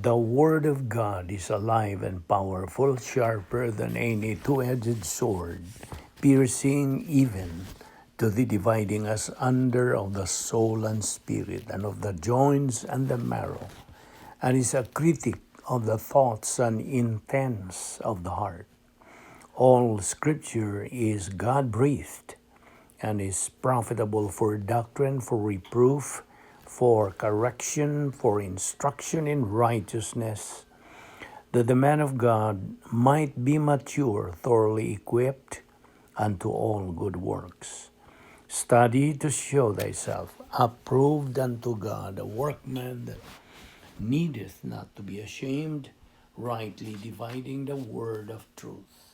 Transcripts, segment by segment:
The Word of God is alive and powerful, sharper than any two-edged sword, piercing even to the dividing us under of the soul and spirit, and of the joints and the marrow, and is a critic of the thoughts and intents of the heart. All Scripture is God-breathed and is profitable for doctrine, for reproof, for correction, for instruction in righteousness, that the man of God might be mature, thoroughly equipped unto all good works. Study to show thyself approved unto God, a workman that needeth not to be ashamed, rightly dividing the word of truth.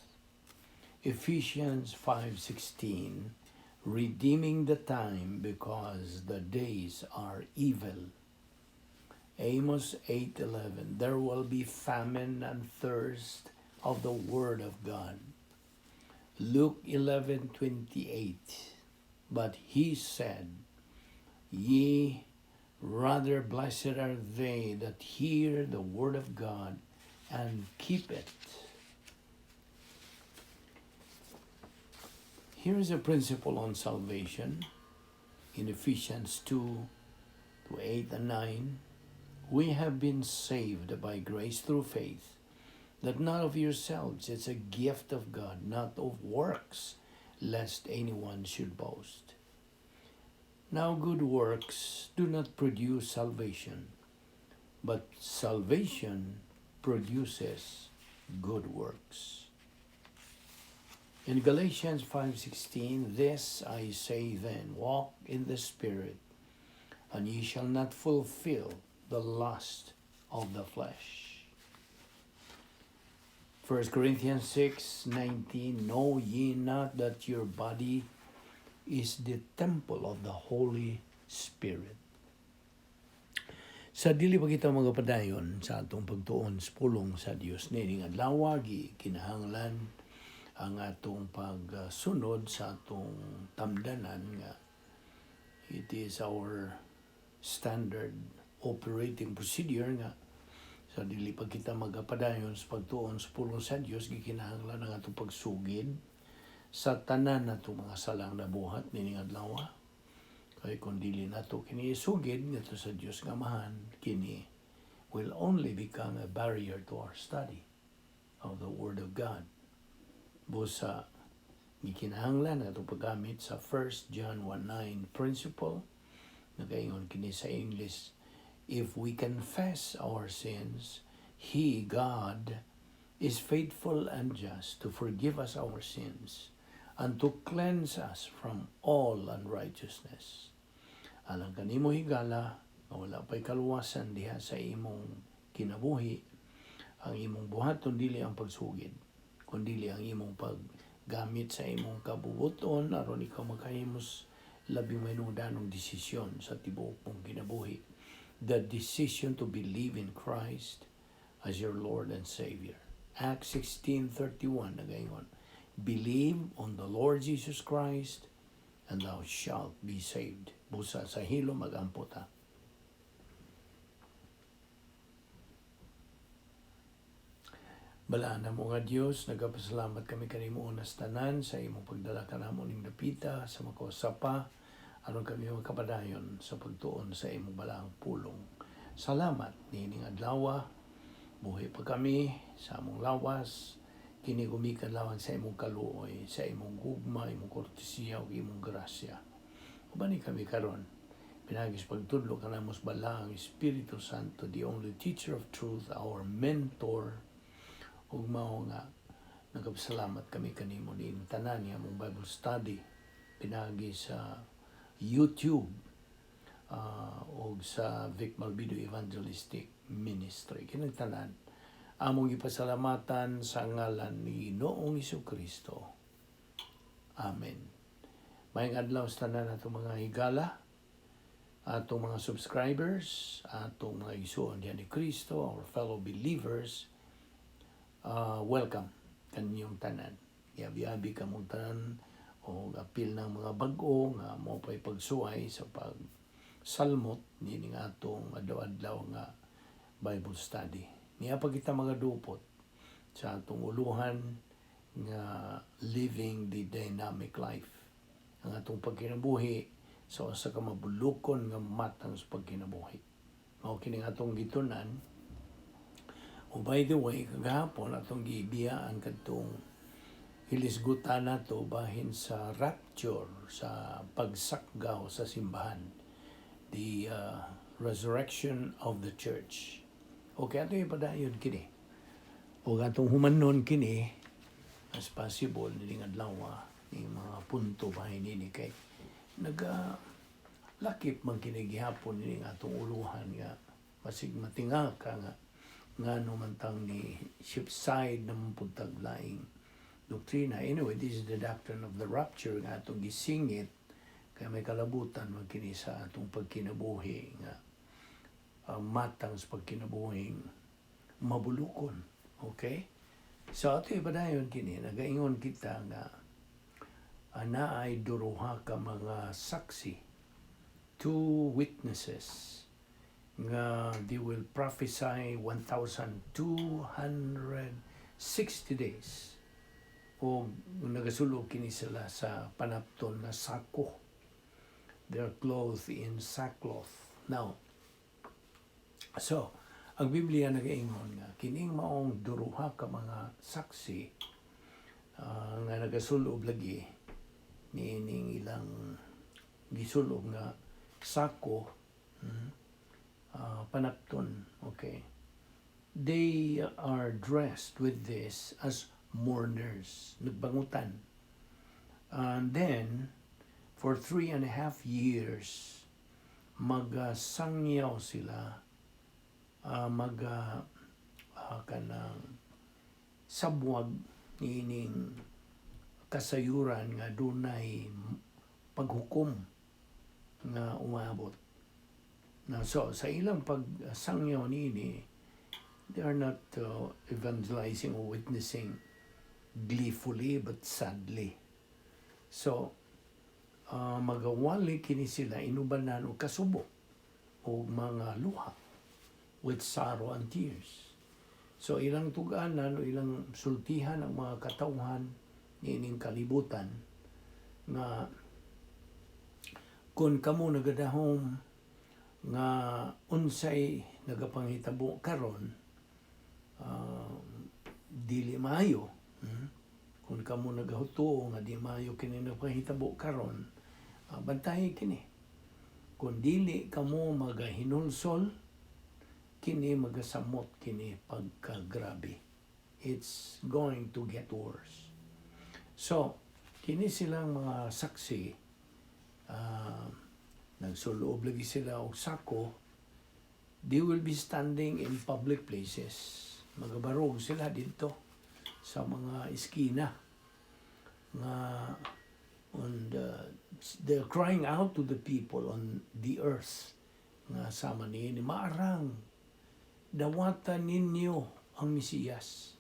Ephesians 5:16, redeeming the time because the days are evil. Amos 8:11, there will be famine and thirst of the word of God. Luke 11:28, but he said, ye rather blessed are they that hear the word of God and keep it. Here is a principle on salvation in Ephesians 2:8 and 9. We have been saved by grace through faith, that not of yourselves, it's a gift of God, not of works, lest anyone should boast. Now good works do not produce salvation, but salvation produces good works. In Galatians 5:16, this I say then, walk in the Spirit, and ye shall not fulfill the lust of the flesh. 1 Corinthians 6:19, know ye not that your body is the temple of the Holy Spirit. Sa dili pa kita mga padayon sa atong pagtuon sa pulong sa Dios nining adlaw, kinahanglan ang atong pagsunod sa atong tamdanan nga it is our standard operating procedure nga sa dili pa kita magapadayon sa pagtuon sa pulong sa Dios, gikinahanglan ang atong pagsugid sa tanan natong mga salang nabuhat nining adlaw. Kay kung dili nato kini isugid ngadto sa Dios nga amahan, kini will only become a barrier to our study of the Word of God. Busa gikinahanglan atong paggamit sa 1 John 1:9 principle. Nagaingon kini sa English, if we confess our sins, He, God, is faithful and just to forgive us our sins and to cleanse us from all unrighteousness. Alang kanimo higala, wala pa'y kaluwasan diha sa imong kinabuhi, ang imong buhaton dili ang pagsugid, kundi ang imong paggamit sa imong kabubuton aron ikaw makahimos labing mahinudanong desisyon sa tibuok mong kinabuhi. The decision to believe in Christ as your Lord and Savior. Acts 16:31 nagaingon, believe on the Lord Jesus Christ and thou shalt be saved. Busa sa hilo mag-amputa. Balaan na mo nga Diyos, nagapasalamat kami kanimo unas tanan sa imong pagdala kanamo ning dapita sa makosapa aron kami magkapadayon sa pagtuon sa imong balaang pulong. Salamat nining adlaw, buhi pa kami sa among lawas, kini gumikan lawan sa imong kaluoy, sa imong gugma, imong kortesiya ug imong grasya. Ubani kami karon, pinagis pagtudlo kanamos balaang Espiritu Santo, the only teacher of truth, our mentor, ug mao nga nagapasalamat kami kanimo ning tanan nga among Bible study pinagi sa YouTube o sa Balbido Evangelistic Ministry. Kinang tanan, among ipasalamatan sa ngalan ni Noong Jesucristo. Amen. Mayang adlaw sa tanan atong mga higala, atong mga subscribers, atong mga igsoon diyan ni Kristo, our fellow believers, welcome kanyong tanan. Yabi-abi ka mong tanan, o apil ng mga bag-o nga mo pa'y pagsuway sa pagsalmot nining atong adlaw-adlaw nga Bible study. Niya pa kita mga dupot sa atong uluhan nga living the dynamic life. Ang atong pagkinabuhi sa usa ka mabulokon nga matang sa pagkinabuhi. Mao kini atong gitunan. O by the way, kagahapon atong giibiyaan kadtong hilisgutan nato bahin sa rapture, sa pagsakgaw sa simbahan, the resurrection of the church. Okay, ato ipadayon kini. O atong humanon kini, as possible, niling adlaw, yung mga punto bahin nini kay lakip man kini gihapon niling atong uluhan nga masig matinga ka nga numantang ni shipside ng puntag laing doktrina. Anyway, this is the doctrine of the rapture nga atong gisingit kay may kalabutan magkini sa atong pagkinabuhi nga matang sa pagkinabuhing mabulukon. Okay? So ato ipadayon kini, nagaingon kita nga naay duruha ka mga saksi, 2 witnesses nga they will prophesy 1,260 days. O nagasulo kini sila sa panapton na sako. They're clothed in sackcloth. Now, so, ang Biblia nagaingon nga, kining maong duruha ka mga saksi nga nagasulob lagi niining ilang gisulob nga sako, panapton, okay? They are dressed with this as mourners, nagbangutan. And then, for 3.5 years, magasangyaw sila, kanang sabwag nining kasayuran nga dunay paghukom nga umabot. Now, so sa ilang pagsangyaw nini, they are not evangelizing or witnessing gleefully but sadly. So, magawali kini sila inubanan o kasubo o mga luha with sorrow and tears. So, ilang tuganan o ilang sultihan ang mga katawhan nining kalibutan nga kung kamo nagadahom nga unsay nagapanghitabo karon, dili maayo. Kung kamo nagahuto nga di maayo kini nagpanghitabo karon, bantayan kini. Kung dili kamo magahinulsol, kini magasamot kini pagkagrabe. It's going to get worse. So, kini silang mga saksi, nagsuloob lagi sila og sako. They will be standing in public places. Magabarog sila dito sa mga iskina nga and they're crying out to the people on the earth nga sama ni maarang dawatan ninyo ang Mesiyas.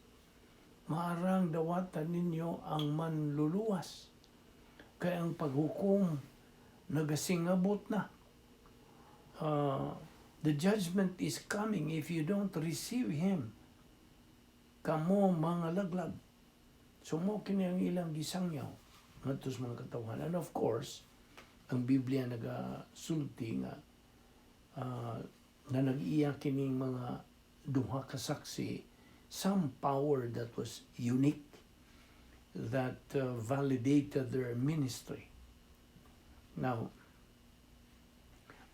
Maarang dawatan ninyo ang manluluwas. Kaya ang paghukom nagasingabot na. The judgment is coming if you don't receive Him. Kamo mga laglag. So mo kini ang ilang gisangyaw ngadto sa mga katawhan. And of course, ang Biblia nagasulti nga na nag-iya kining mga duha ka saksi, some power that was unique that validated their ministry. Now,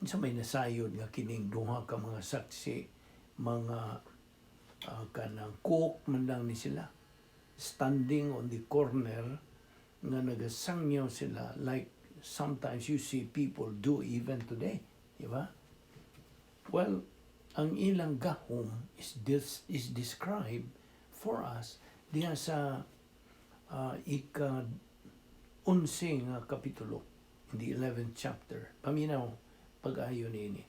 sa may nasayod nga kining duha ka mga saksi, mga kanang cook man lang ni sila, standing on the corner nga nagasangyaw sila like sometimes you see people do even today, di ba? Well, ang ilang gahom is described for us diha sa ika-11 nga kapitulo, in the 11th chapter. Paminaw pag-ayo niini.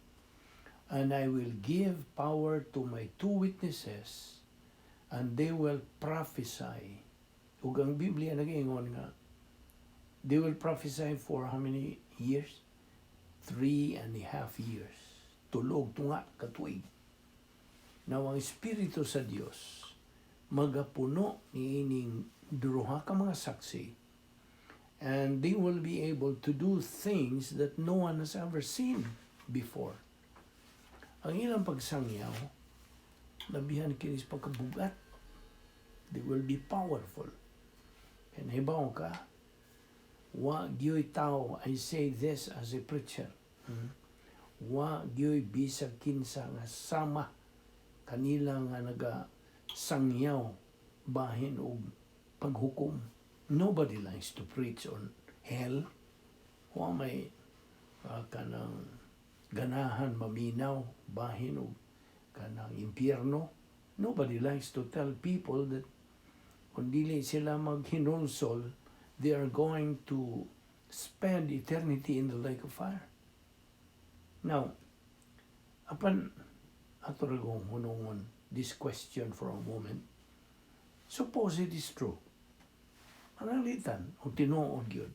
And I will give power to my 2 witnesses, and they will prophesy. Ug ang Biblia nag-ingon nga, they will prophesy for how many years? 3.5 years. Tulog tunga katuig. na ang Espiritu sa Dios magapuno ni ining duruha ka mga saksi, and they will be able to do things that no one has ever seen before. Ang ilang pagsangyaw, labihan kinis pagkabugat, they will be powerful. And hibaw ka, wa gyoy tao, I say this as a preacher, wa gyoy bisag kinsa nga sama kanila nga naga sangyaw bahin og paghukom. Nobody likes to preach on hell. Wa may kanang ganahan maminaw bahin og kanang impyerno. Nobody likes to tell people that kung dili sila maghinulsol, they are going to spend eternity in the lake of fire. Now, apan ato ragong hunungon this question for a moment. Suppose it is true. Manalitan o tinuod yun.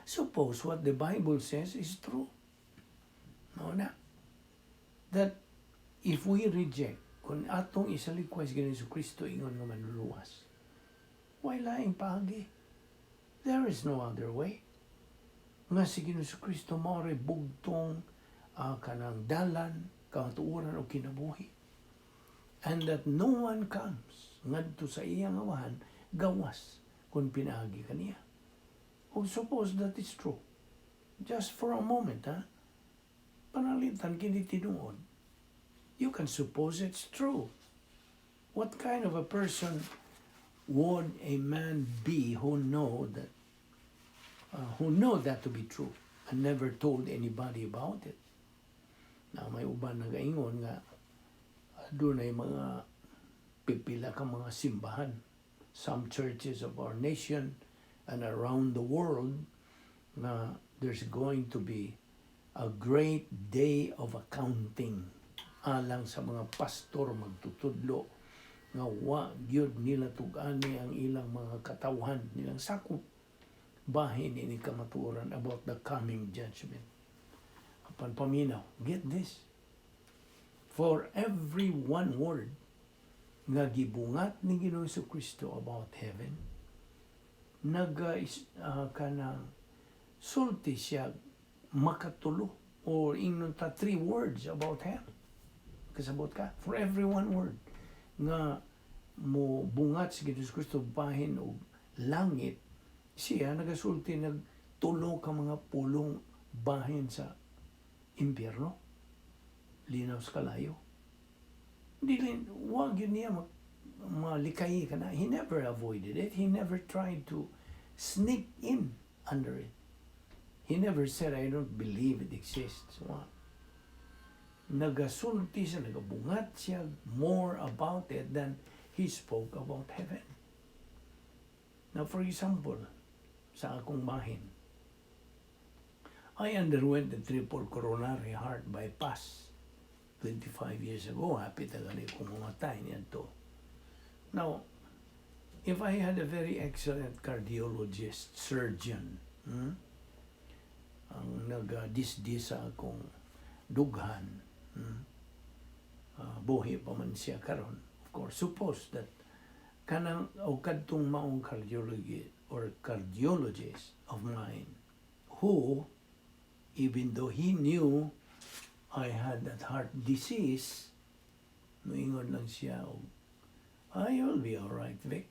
Suppose what the Bible says is true. No na. That if we reject, kung atong isalikwas gani sa Kristo ingon nga manluluwas, why laing paagi? There is no other way. Nga si Ginoong Kristo mao'y bugtong kanang dalan, kamatuoran o kinabuhi. And that no one comes ngadto sa iyang awahan gawas kung pinaagi kaniya. O suppose that is true. Just for a moment, panalitan kini tinuod. You can suppose it's true. What kind of a person would a man be who know that to be true and never told anybody about it? Na may uban nagaingon nga doon ay mga pipila ka mga simbahan, some churches of our nation and around the world, na there's going to be a great day of accounting alang sa mga pastor magtutudlo nga wa gyud nila tug-ani ang ilang mga katawhan nilang sakop bahin ini kamatuoran about the coming judgment. Apan paminaw, get this. For every one word nga gibungat ni Ginoong Kristo about heaven, kanang sulti siya makatulo or ingnon ta 3 words about hell. Kasabot ka? For every one word nga mo bungat si Ginoong Kristo bahin og langit, siya nagasulti nagtulo ka mga pulong bahin sa impyerno. Linaw sa kalayo. Dili, wag yun niya malikay ka na. He never avoided it. He never tried to sneak in under it. He never said, I don't believe it exists. Nagasulti siya, nagabungat siya more about it than he spoke about heaven. Now, for example, sa akong bahin, I underwent the triple coronary heart bypass 25 years ago. Happy talaga kung mamatay niyan to. Now, if I had a very excellent cardiologist, surgeon, ang nag-disdis sa akong dughan, buhi pa man siya karon. Of course, suppose that kanang o kadtong maong cardiologist of mine who, even though he knew I had that heart disease, moingon lang siya, you'll be all right, Vic.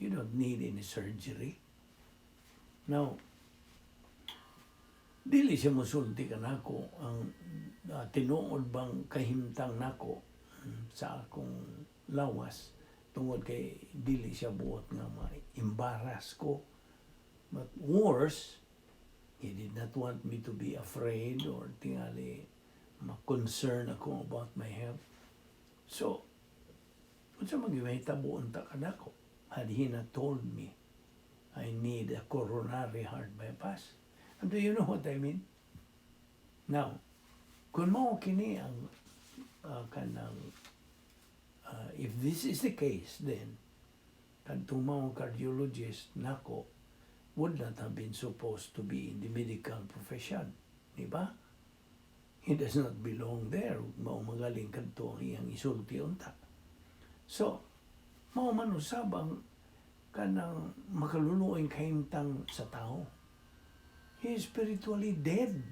You don't need any surgery. Now, dili siya musulti ka nako ang tinuod bang kahimtang nako sa akong lawas tungod kay dili siya buot nga ma-embarrass ko. But worse, he did not want me to be afraid or tingali ma-concern ako about my health. So, kung sa mag-iwahitabuon ta ka nako, had he not told me I need a coronary heart bypass. And do you know what I mean? Now, kung mao kini ang if this is the case, then kadtong mao cardiologist nako would not have been supposed to be in the medical profession, di ba? He does not belong there. Mao magaling kadto ang iyang isulti unta. So, mao man usab ang kanang makaluluoy kahimtang sa tao. He is spiritually dead.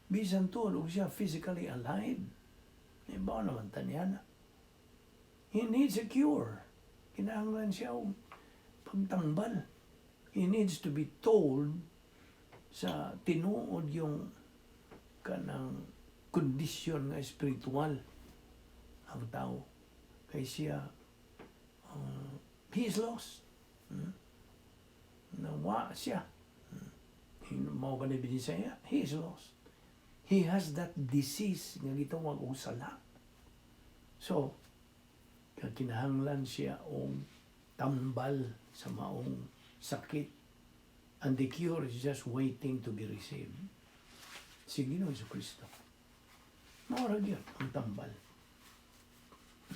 Bisan tuod og siya physically alive. Ibaw naman tanyana. He needs a cure. Kinahanglan siya og pagtambal. He needs to be told sa tinuod yung kanang kondisyon nga espiritual ang tao. Kay siya, he is lost. Nawa siya. Mao ba ni Visayan? He is lost. He has that disease nga gitawag og sala. So, kinahanglan siya og tambal sa maong sakit. And the cure is just waiting to be received. Si Ginoong Jesucristo. Maurag yun ang tambal.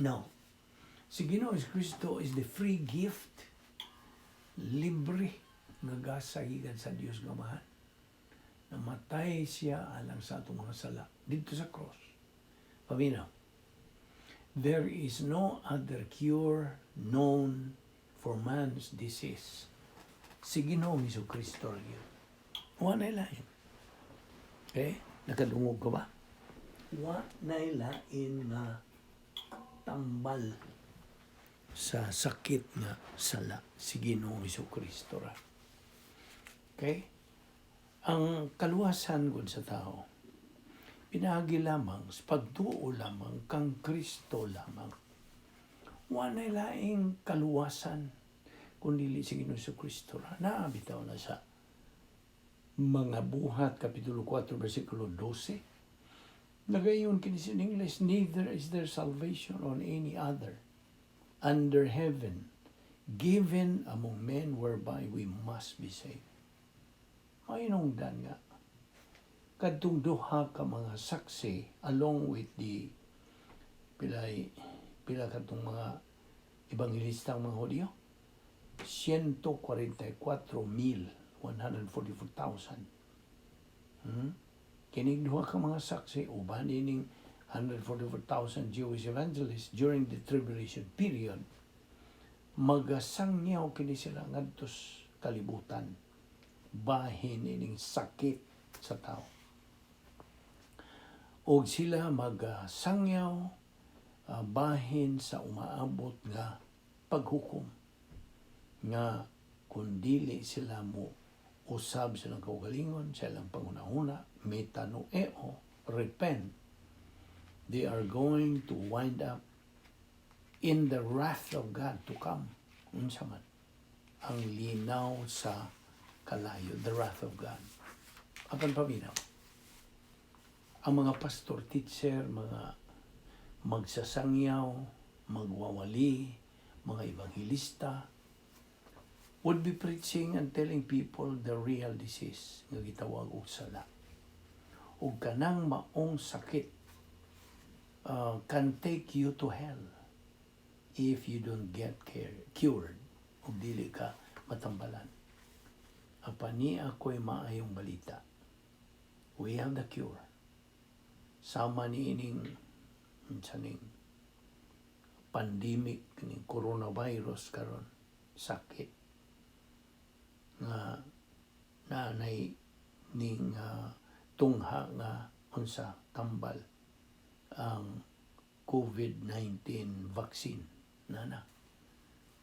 Now, si Ginoong Jesucristo is the free gift, libre, nga gasahigan sa Dios nga Amahan. Namatay siya alang sa atong mga sala dito sa cross. Paminaw, there is no other cure known for man's disease. Si Ginoong Jesucristo rin yun. Wanay lain. Okay? Nakadungog ka ba? Wanay lain na tambal sa sakit nga sala si Ginoong Jesucristo ra. Okay? Ang kaluwasan gud sa tao, pinagi lamang sa pagtuo lamang kang Kristo lamang. Wanay laing kaluwasan kundi si Ginoong Jesucristo ra. Naabitaw na sa mga buhat, Kapitulo 4, versikulo 12. Nagayon kini in English, neither is there salvation on any other under heaven given among men whereby we must be saved. Mainungdan nga, kadtong duha ka mga saksi along with the pila kadtong mga ebanghelistang mga Hudyo, 144,144,000. Kinig duha ka mga saksi, uban ining 144,000 Jewish evangelists during the tribulation period, magasangyaw kini sila ngadtos kalibutan, bahin ining sakit sa tao. Og sila magasangyaw bahin sa umaabot nga paghukom, nga kung dili sila mo usab silang kaugalingon, silang pangunahuna, metanoeo, repent, they are going to wind up in the wrath of God to come. Unsa man ang linaw sa kalayo, the wrath of God. Apan paminaw, ang mga pastor, teacher, mga magsasangyaw, magwawali, mga evangelista, would be preaching and telling people the real disease nga gitawag og sala. Ug kanang maong sakit can take you to hell if you don't get cured ug dili ka matambalan. Apani ako'y maayong balita. We have the cure. Sama ni ining pandemic, ning coronavirus karon, sakit nga nanay ning tungha nga unsa tambal ang COVID-19 vaccine nana.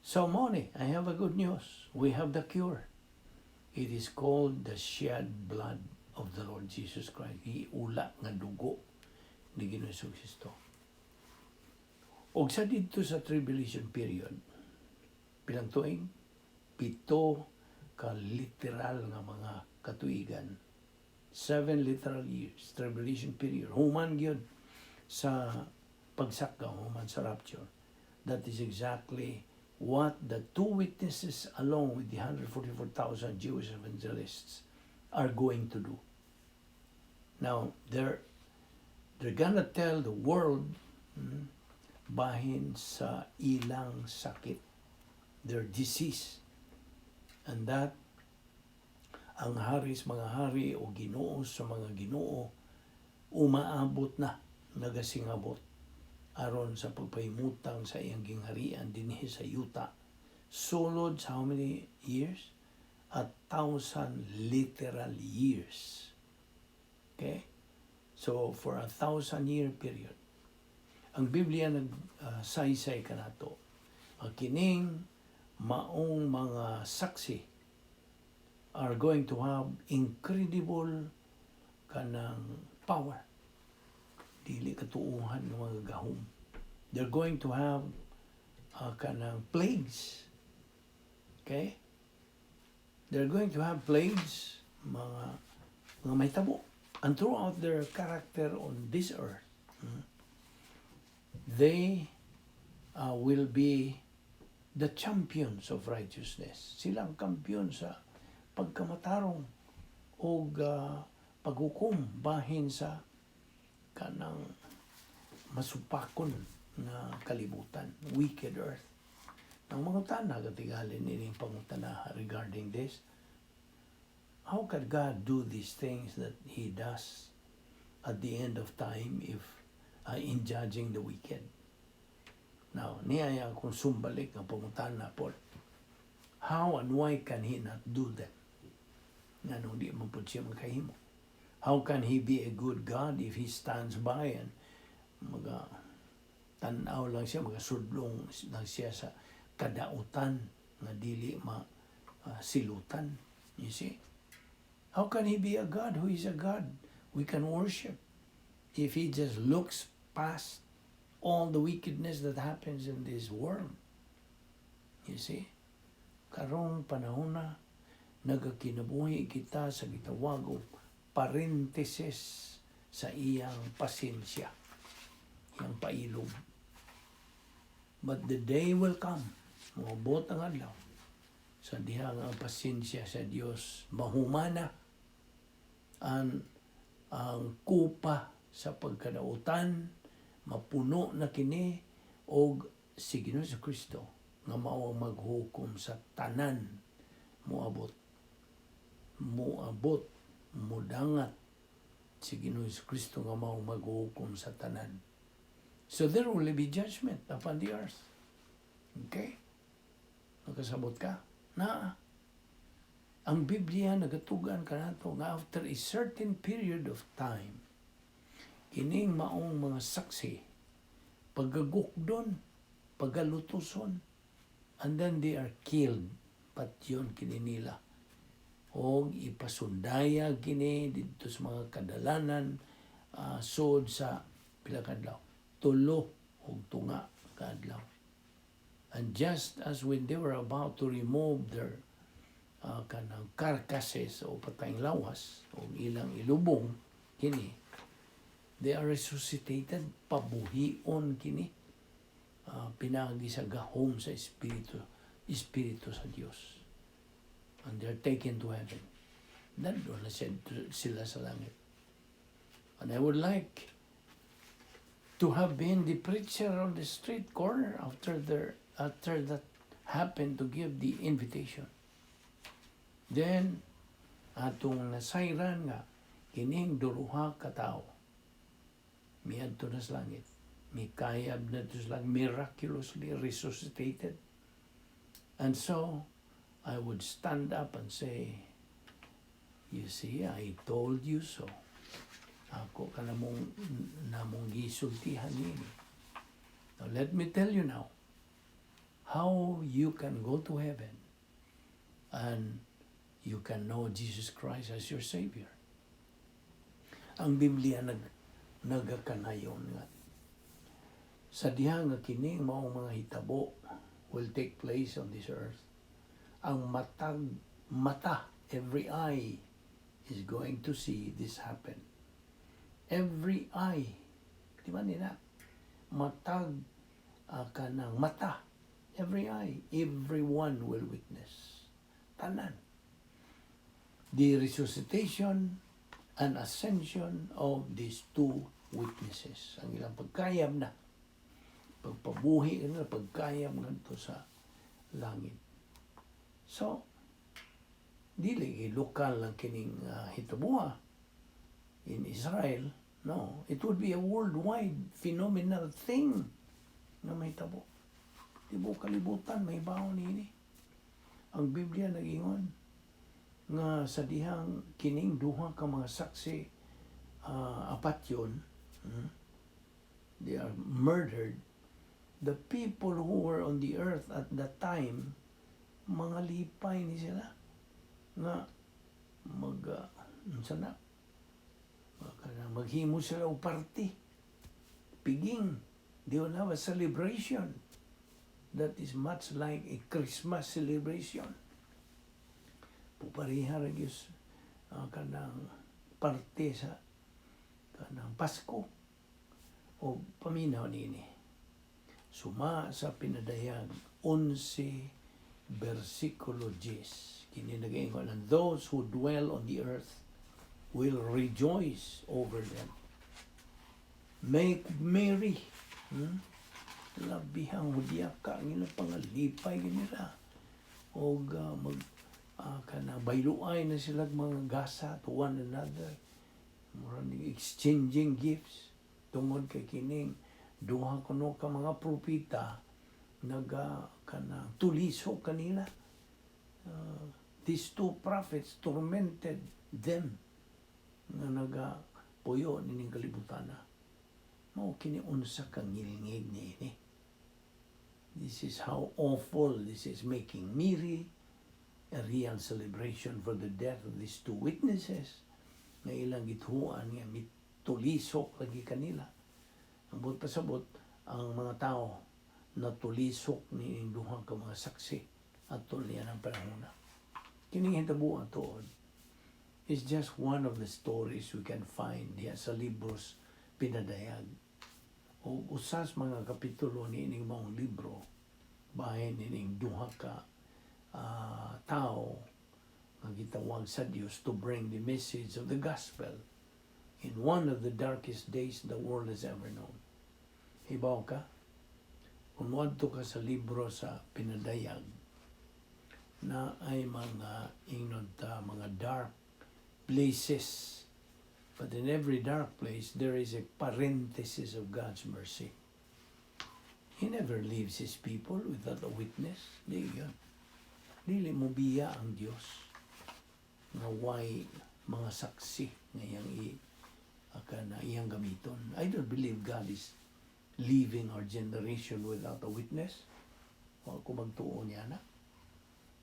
So money, I have a good news. We have the cure. It is called the shed blood of the Lord Jesus Christ. Iula nga dugo ni Ginoong Jesucristo. Og sa dito sa tribulation period, pilang tuig, 7 ka literal nga mga katuigan. 7 literal years, tribulation period. Human yun sa pagsakaw, human sa rapture. That is exactly what the two witnesses along with the 144,000 Jewish evangelists are going to do. Now, they're gonna tell the world bahin sa ilang sakit, their disease, and that ang hari sa mga hari o Ginoo sa mga Ginoo umaabot na, nagasingabot aron sa pagpahimutang sa iyang gingharian dinhi sa yuta. Sulod sa how many years? 1,000 literal years. Okay? So, for 1,000-year period. Ang Biblia nagsaysay ka na to. Kining maong mga saksi are going to have incredible kanang power. Dili katuuhan ng mga gahom. They're going to have kanang plagues. Okay? They're going to have plagues, mga mahitabo. And throughout their character on this earth, they will be the champions of righteousness. Silang kampiyon sa pagkamatarong o paghukom bahin sa kanang masupakon na kalibutan, wicked earth. Ang mga tanah katigalin nining pangutana regarding this, how can God do these things that He does at the end of time if in judging the wicked? Now, niyaya kung sumbalik ang pangutana po, how and why can He not do that? Nga nung di man po siya makahimo. How can He be a good God if He stands by and tanaw lang siya, magasudlong lang siya sa kadautan nga dili silutan? You see? How can He be a God who is a God we can worship if He just looks past all the wickedness that happens in this world? You see? Karong panahon na nagakinabuhi kita sa gitawag o parenthesis sa iyang pasensya, iyang pailog. But the day will come, maabot ang adlaw, sa diha nga pasensya sa Dios mahumana ang kupa sa pagkadautan mapuno na kini og si Ginoo sa Kristo nga mao ang maghukom sa tanan, muabot mudangat si Ginoo sa Kristo nga mao maghukom sa tanan. So there will be judgment upon the earth. Okay? Nakasabot ka? Na ang Biblia nagatugan kanato nga after a certain period of time, kining maong mga saksi, pagagukdon, pagalutuson, and then they are killed. Pat yun kini nila. O ipasundaya kini dito sa mga kadalanan, sod sa pilakadlaw, tulo o tunga kadlaw. And just as when they were about to remove their kanang carcasses o patayng lawas o ilang ilubong kini, they are resuscitated, pabuhion kini, pinagi sa gahom sa Espiritu sa Dios. And they're taken to heaven. Nandun na sila sa langit. And I would like to have been the preacher on the street corner after that happened to give the invitation. Then, atong nasayran nga, kining duruha katao, miadto na sa langit, mikayab na to sa langit, miraculously resuscitated. And so, I would stand up and say, you see, I told you so. Ako ka namong gisultihan nini. Now, let me tell you now, how you can go to heaven and you can know Jesus Christ as your Savior. Ang Biblia nagakanayon nga. Sa diha nga kining maong mga hitabo will take place on this earth. Ang mata, every eye is going to see this happen. Every eye, di ba nila? Kanang mata, every eye, everyone will witness. Tanan. The resuscitation and ascension of these two witnesses. Ang ilang pagkayam na, pagpabuhi na, pagkayam ngadto sa langit. So, dili lokal lang kining hitabuha in Israel, No, it would be a worldwide phenomenal thing na may tabo. Tibo kalibutan, may baon ini. Ang Biblia nagingon nga sa dihang kining duha ka mga saksi apat yun, they are murdered. The people who were on the earth at that time, mga lipay ni sila nga maghimo sila o party, piging. They will have a celebration that is much like a Christmas celebration. Pupariha ragyos kanang parte sa kanang Pasko o paminaw nini. Suma sa pinadayag 11 versikulo 10. Kini nagaingon, and those who dwell on the earth will rejoice over them. Make merry. Labihang hudya ka ang ilang pangalipay nila. O bayluay na sila mga gasa to one another. Maraming exchanging gifts. Tungod kay kining duha kuno ka mga propita tuliso kanila. These two prophets tormented them nga puyo nining kalibutan na. Mao kini unsa kang ngilngig niini. This is how awful this is, making merry, a real celebration for the death of these two witnesses na ilang gituan nga mitulisok lagi kanila. Ang buot pasabot ang mga tao natulisok ni duha ka mga saksi at tulian ang panahon na. Kining hitabuan tuod is just one of the stories we can find diya sa libros pinadayag. O usas mga kapitulo ni ining mga libro bahin ining duha ka tao nga gitawag sa Dios to bring the message of the gospel in one of the darkest days the world has ever known. Hibaw ka? Kung wadto ka sa libro sa pinadayag na ay mga mga dark places. But in every dark place, there is a parenthesis of God's mercy. He never leaves His people without a witness. Dili mo biya ang Diyos nga way mga saksi nga iyang gamiton. I don't believe God is leaving our generation without a witness. Huwag ko magtuon niya na.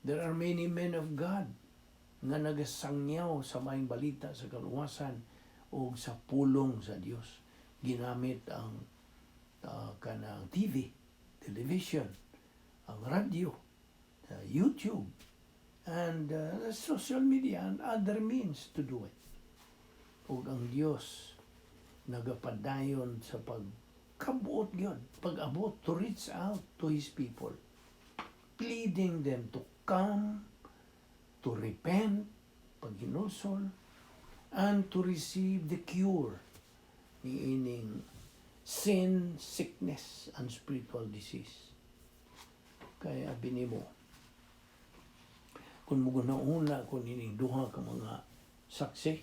There are many men of God nga nagasangyaw sa maayong balita sa kaluwasan o sa pulong sa Dios. Ginamit ang kanang TV, television, ang radio, YouTube, and social media and other means to do it. O ang Dios nagapadayon sa pagkabuot yun, pag-abot, to reach out to His people, pleading them to come, to repent, paghinusol, and to receive the cure ni ining sin, sickness, and spiritual disease. Kaya binimo, kung mugunauna ko nining duha ka mga saksi,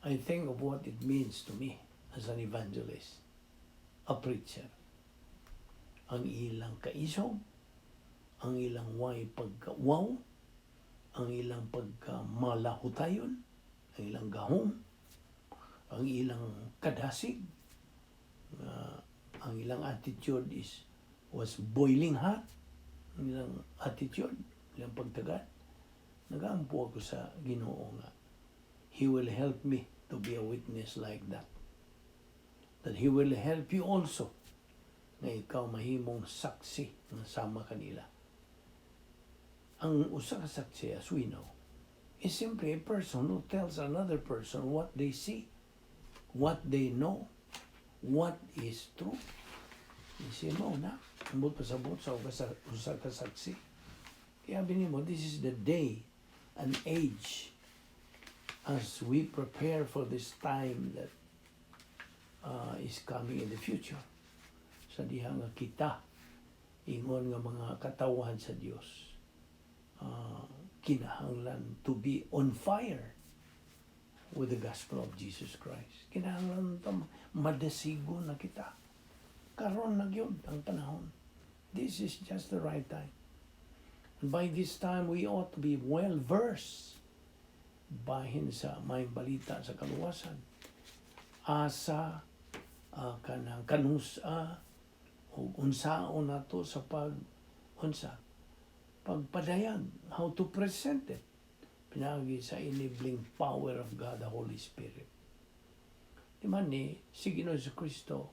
I think of what it means to me as an evangelist, a preacher. Ang ilang kaisog, ang ilang way pagka-wow, ang ilang pagka-malahutayon, ang ilang gahom, ang ilang kadasig, ang ilang attitude was boiling hot, ang ilang attitude, ilang pagtagad. Nagaampo ako sa Ginoo nga He will help me to be a witness like that. That He will help you also na ikaw mahimong saksi na sama kanila. Ang usa ka saksi, as we know, is simply a person who tells another person what they see, what they know, what is true. Isip mo na, ambot pasabot sa usa ka saksi. Kaya binimo, this is the day and age as we prepare for this time that is coming in the future. Sa diha nga kita, ingon nga mga katawan sa Dios, kinahanglan to be on fire with the gospel of Jesus Christ. Kinahanglan madasigo na kita. Karon na gyud ang panahon. This is just the right time. And by this time, we ought to be well-versed bahin sa may balita sa kaluwasan. Asa, kanang kanusa, o unsaon nato sa pagpadayag, how to present it. Pinagi sa enabling power of God, the Holy Spirit. Di man ni, si Ginoong Kristo,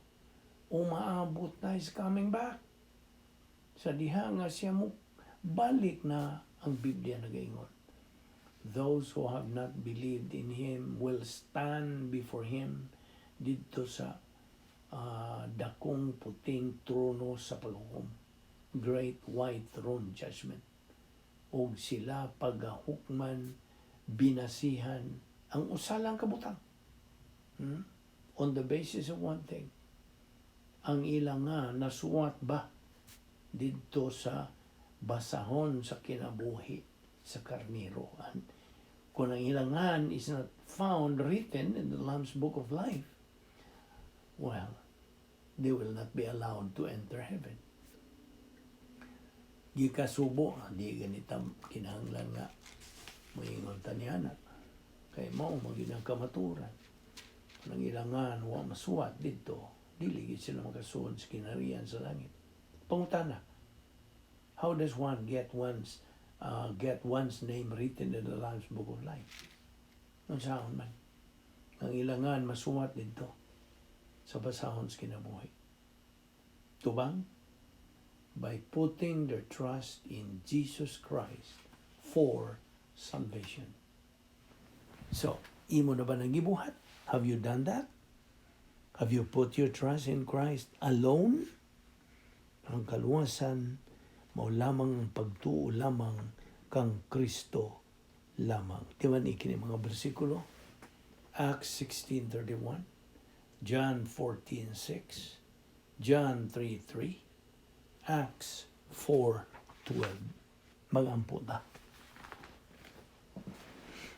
umaabot na is coming back. Sa diha nga siya mo, balik na ang Biblia nagaingon. Those who have not believed in Him will stand before Him dito sa dakong puting trono sa paghukom. Great white throne judgment. O sila pagahukman, binasihan, ang usalang kabutang. On the basis of one thing. Ang ilang nga nasuwat ba dito sa basahon sa kinabuhi sa karniro. And kung ang ilangan is not found written in the Lamb's Book of Life, well, they will not be allowed to enter heaven. Di kasubo, di ganita kinahanglan nga moingon taniana. Kay mao maginang kamaturan. Kung ang ilangan wa masuwat dito, dili sila makasuod sa kinariyan sa langit. Pangutana, how does one get one's name written in the Lamb's Book of Life? Unsaon man? Ang ilangan masuwat dito sa basahon sa kinabuhi. Tubang? By putting their trust in Jesus Christ for salvation. So, imo na ba nagibuhat? Have you done that? Have you put your trust in Christ alone? Ang kaluwasan, mao lamang ang pagtuo lamang kang Kristo lamang. Di man ikini mga bersikulo? Acts 16:31, John 14:6, John 3:3, Acts 4:12. Magampo ta.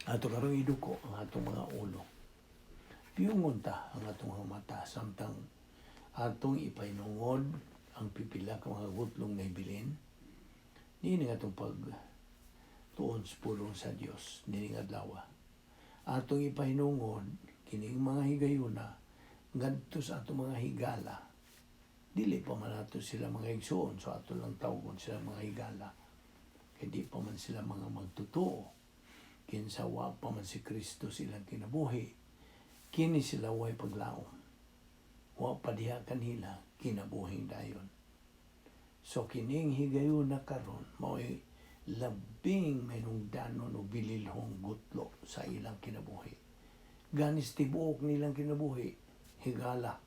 Ato karong iduko ang atong mga ulo. Piyungon ta ang atong mga mata samtang atong ipainungod ang pipila ka mga gutlong na ibilin. Nini nga itong pagtuon sa pulong sa Diyos, nini nga adlaw. Atong ipahinungod, kining mga higayuna, ngadto sa atong mga higala. Dili pa man ato sila mga igsoon, so ato lang tawgon sila mga higala. Kaya di pa man sila mga magtotoo. Kinsa wa pa man si Kristo silang kinabuhi. Kini sila way paglaom. Wa pa diha kanila kinabuhing dayon. So kining higayon na karon mao'y labing manungdanon o bililhong gutlo sa ilang kinabuhi. Ganis tibuok nilang kinabuhi, higala.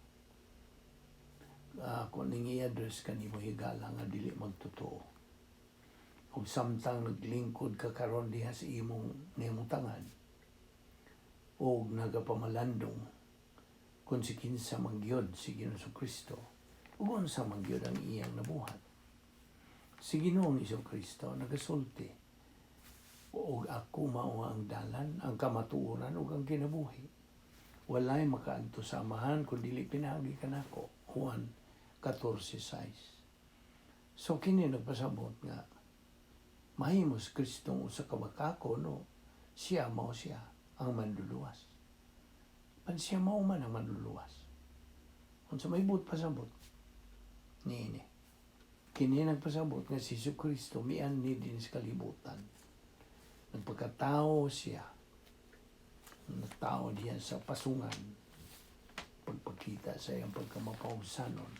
Kung ning i-address kanimo higala nga dili magtotoo. Kung samtang naglingkod ka karon diha sa imong nimutangan o nagapamalandong kung si kinsa mangyod si Ginoong Kristo, ug unsa mangyod ang iyang nabuhat. Si Ginoong Kristo nagasulti, ug ako mao ang dalan, ang kamatuoran ug ang kinabuhi. Walay makaadto sa amahan kun dili pinagi kanako. Juan 14:6. So kini nagpasabot nga mahimo si Kristong usa ka bakako no siya mao siya ang manluluwas. Pan siya mao man ang manluluwas. Unsa may but pasabot? Nini. Kini nagpasabot nga si Kristo mianni din sa kalibutan. Nagpagkatao siya. Nagtao diyan sa pasungan. Pagpakita sa iyang pagkamapausanon.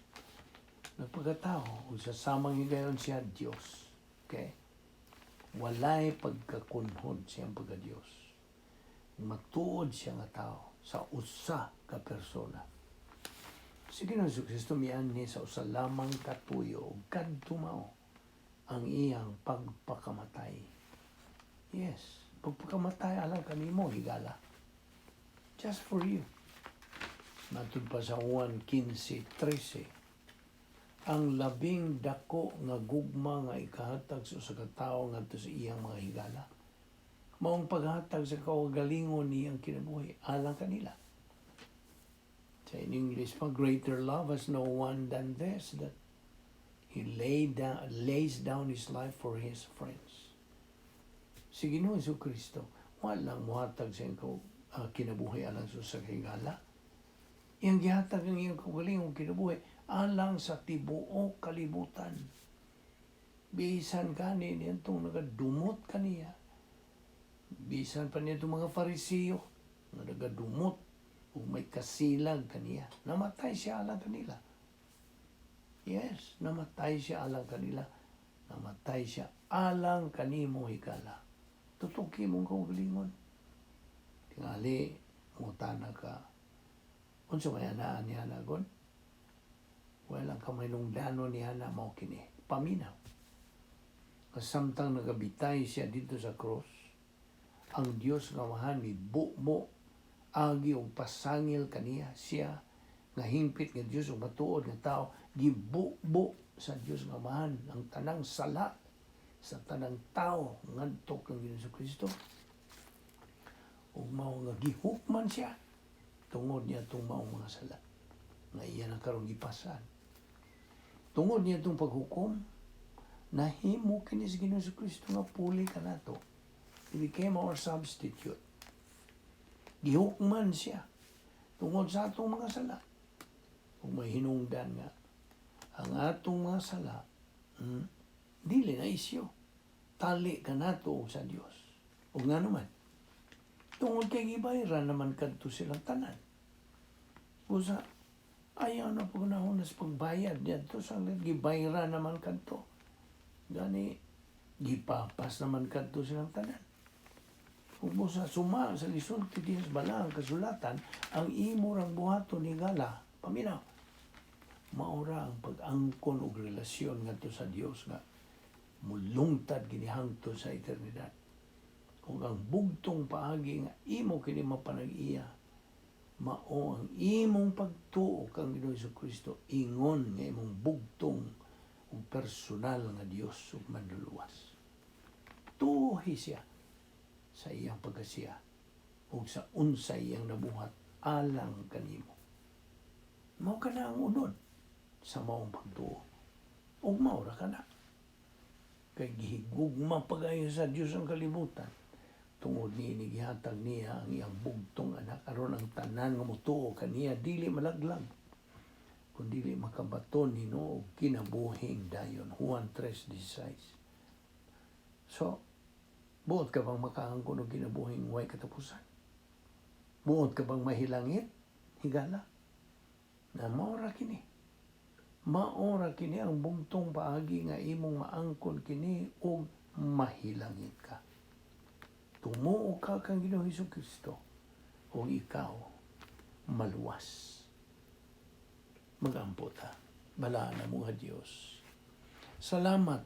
Nagpagkatao sa samang higayon siya Dios. Okay? Walay pagkakunhod siyang pagka-Dios. Matuod siya nga tao sa usa ka persona. Si Ginoong Kristo mianhi sa usa lamang katuyo ug kadto mao ang iyang pagpakamatay. Yes, pagpakamatay alang kanimo higala. Just for you. Matod pa sa Juan 15:13. Ang labing dako nga gugma nga ikahatag sa usa ka tawo ngadto sa iyang mga higala. Maong paghatag sa kaugalingon niyang kinabuhi alang kanila. Sa in English pa, greater love has no one than this, that he lays down his life for his friends. Si Ginoong Jesucristo, walang muhatag sa iyong kinabuhi alang sa higala. Iyang gihatag ang iyong kaugalingong kinabuhi alang sa tibuok kalibutan. Bisan kani niyan itong nagadumot kaniya. Bisan pa niya itong mga Fariseo na nagadumot o may kasilag kaniya. Namatay siya alang kanila. Yes, namatay siya alang kanila. Namatay siya alang kanimo higala. Tutuki mong kaugalingon. Tingali, mutana ka. Unsa may anaan niya nagon? Walang kamay nung dano niya na mao kini. Paminaw. Kasamtang nagabitay siya dito sa cross, ang Dios nga mahan ni bumo agi og pasangil kaniya siya nga hingpit nga Dios ug matuod nga tao gibubo sa Dios nga mahan ang tanang sala sa tanang tao ngadto kang Ginoong Kristo. Ug mao nga gihukman siya tungod niya itong maong mga sala nga iya na karong gipasan. Tungod niya itong paghukom, nahimo kini si Ginoong Kristo nga puli ka nato. He became our substitute. Gihukman siya tungod sa atong mga sala. Kung may hinungdan nga, ang atong mga sala, dili na isyo. Tali ka nato sa Dios. O nga naman, tungod kay gibayran naman kadto silang tanan. Usa, ayaw na po na sa pagbayad dito sa gibayran naman kadto. Gani, gipapas naman kadto silang tanan. Kung mo sa suma sa lisulti din sa balang kasulatan, ang imo rang buhaton ni gala, paminaw, maura ang pag-angkon og relasyon ngadto sa Dios nga mulungtad ginihangto sa eternidad. Kung ang bugtong paagi nga imo kini mapanag-iya, mao ang imong pagtuo kang Ginoong Jesucristo, ingon nga imong bugtong ug personal nga Dios ug manluluwas. Tuhi siya sa iyang pagkasiya ug sa unsay iyang nabuhat alang kanimo. Mao ka na ang unod sa maong pagtuo. Ug mao ra ka na. Kay gihigugma pagayo sa Dios ang kalibutan. Tungod ni gihatag niya ang iyang bugtong anak aron ang tanan nga motuo kaniya dili malaglag kun dili makabaton nino og kinabuhing dayon. Juan 3:16. So, buot ka bang makaangkon og kinabuhing way katapusan? Buot ka bang mahilangit? Higala. Na maora kini. Maora kini ang bugtong paagi nga imong maangkon kini og mahilangit ka. Tumuo ka kang Ginoong Jesucristo o ikaw maluwas. Magampo ta. Bala na mo nga Dios. Salamat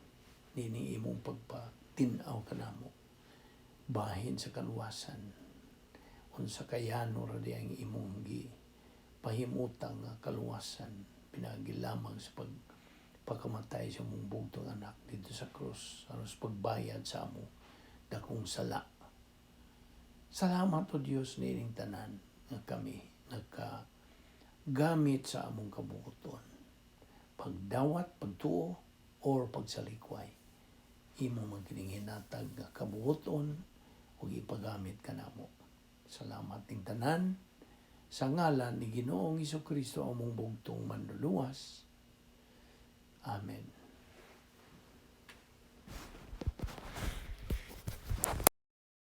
nini imong pagpatinaw kanamo. Bahin sa kaluwasan. Unsa kayano ra di ang imong pahimutang nga kaluwasan pinagilamang sa pagkamatay sa mong bugtong anak dito sa krus aron sa pagbayad sa amo dakong sala. Salamat o Dios nining tanan nga kami nagkagamit sa among kabuoton. Pagdawat, pagtuo, or pagsalikway. Imo magkininginatag nga kabuoton o ipagamit ka namo. Salamat ning tanan sa ngalan ni Ginoong Jesucristo among bugtong manluluwas. Amen.